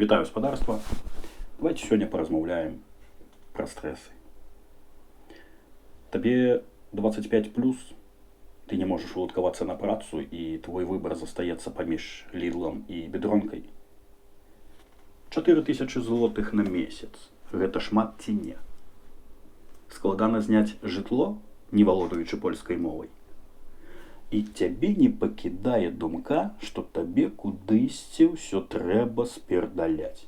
Вітаю, господарства. Давайте сёння паразмаўляем пра стрэсы. Табе 25+, ты не можаш уладкавацца на працу і твой выбар застаецца паміж Лідлам і бедронкай. 4000 злотых на месяц. Гэта шмат ці не? Складана зняць жытло, не валодаючы польскай мовай. І цябе не пакідае думка, што табе кудысьці ўсё трэба спердаляць.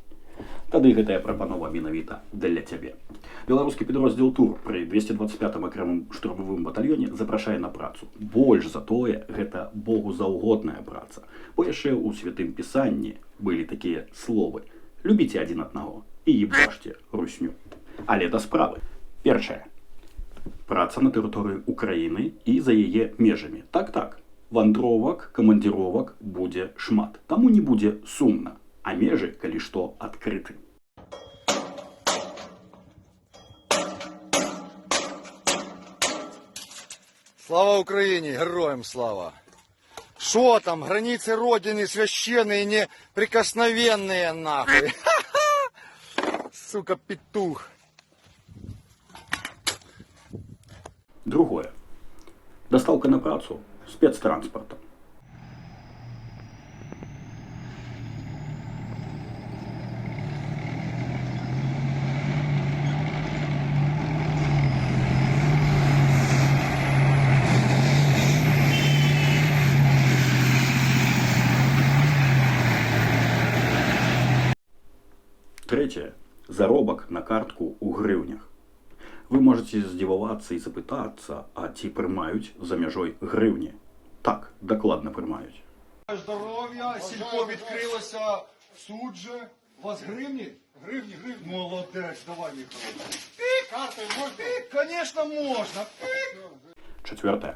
Тады гэтая прапанова менавіта для цябе. Беларускі підроздзел ТУР пры 225-м акрэмым штурмавым батальёне запрашае на працу. Больш за тое, гэта богу заўгодная праца. Бо яшчэ ў святым пісанні былі такія словы: любіце адзін аднаго і ебашце русню. Але да справы. Першае. Праца на тэрыторыі Украіны і за яе межамі. Так, вандровак, камандзіровак будзе шмат. Таму не будзе сумна, а межы, калі што, адкрыты. Слава Украине, героям слава! Шо там, границы Родины священные, неприкосновенные, нахуй! Сука, петух! Другое. Дастаўка на працу спецтранспартам. Третье. Заробак на картку ў грыўнях. Вы можете здзівавацца і запытацца, а ці прымаюць за мяжой грыўні? Так, дакладна прымаюць. Здоров'я, сільпо відкрилося, суд же. У вас гривні? Гривні. Молодець, давай, Михайло. Картой можна? Конечно, можна. Четвертое.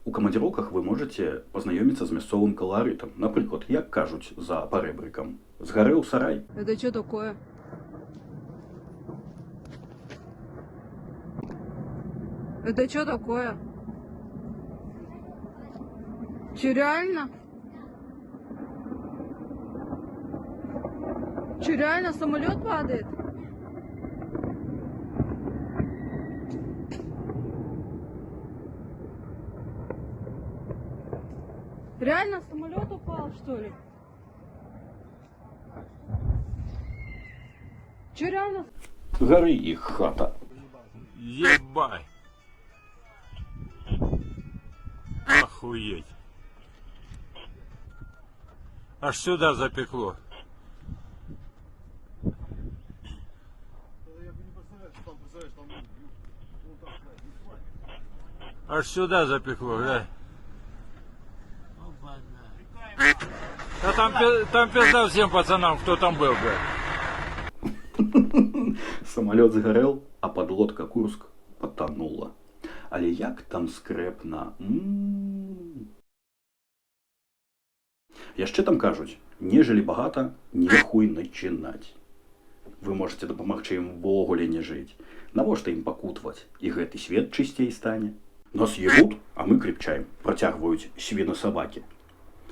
У камандзіроўках вы можете пазнаёміцца з мясцовым каларытам. Напрыклад, як кажуць за парэбрыкам: згарэў сарай. Это что такое? Это что такое? Че, реально? Че, реально самолет падает? Реально самолет упал, что ли? Че, реально? Гары іх хата. Ебать. Охуеть. Аж сюда запекло. Аж сюда запекло, глянь. Да там пизда всем пацанам, кто там был, блядь. Самолет згарэў, а подлодка Курск потонула. Але як там скрэпна. Яшчэ там кажуць: не жылі багата, не хуй начинаць. Вы можете дапамагчы ім увогуле не жыць. Навошта ім пакутваць? І гэты свет чысцей стане. Нас ебут, а мы крепчаем, працягваюць свінасабакі.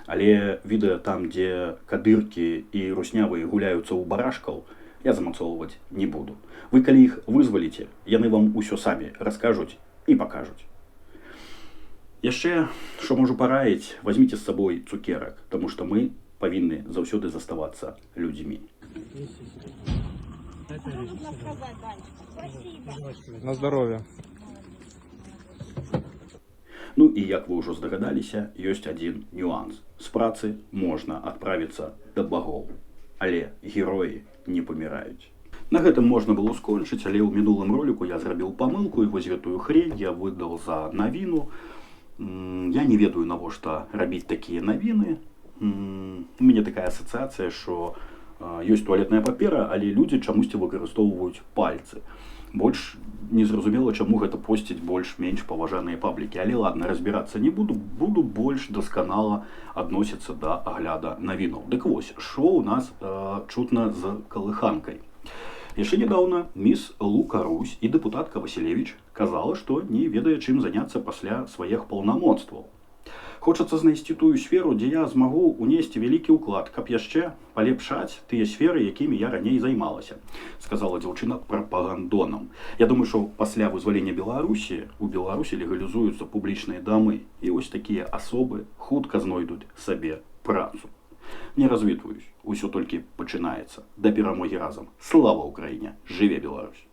Але відэа там, дзе кадыркі і руснявыя гуляюцца ў барашкаў, я замацоўваць не буду. Вы калі іх вызваліце, яны вам усё самі раскажуць і пакажуць. Яшчэ, што можу параіць, возьміце з сабой цукерак, таму што мы павінны заўсёды заставацца людзьмі. На здоровье. Ну і як вы ўжо здагадаліся, ёсць адзін нюанс. З працы можна адправіцца да багоў, але героі не паміраюць. На гэтым можна было скончыць, але ў мінулым роліку я зрабіў памылку, і вось гэтую хрень я выдаў за навіну. Я не ведаю, навошта рабіць такія навіны. У мяне такая асацыяцыя, што ёсць туалетная папера, але людзі чамусьці выкарыстоўваюць пальцы. Больш незразумела, чаму гэта посціць больш-менш паважаныя паблікі. Але ладно, разбірацца не буду, буду больш дасканала адносіцца да агляда навінаў. Дык вось, што ў нас чутна з калыханкай. Яшчэ недавно міс Лука Русь і дэпутатка Васілевіч казала, што не ведае, чым заняцца пасля сваіх паўнамоцтваў. Хочацца знайсці тую сферу, дзе я змагу унесці вялікі ўклад, каб яшчэ палепшаць тыя сферы, якімі я раней займалася, сказала дзяўчына прапагандонам. Я думаю, што пасля вызвалення Беларусі у Беларусі легалізуюцца публічныя дамы, і вось такія асобы хутка знойдуць сабе працу. Не развітваюсь, усё толькі пачынаецца. Да перамогі разам. Слава Украіне! Жыве Беларусь!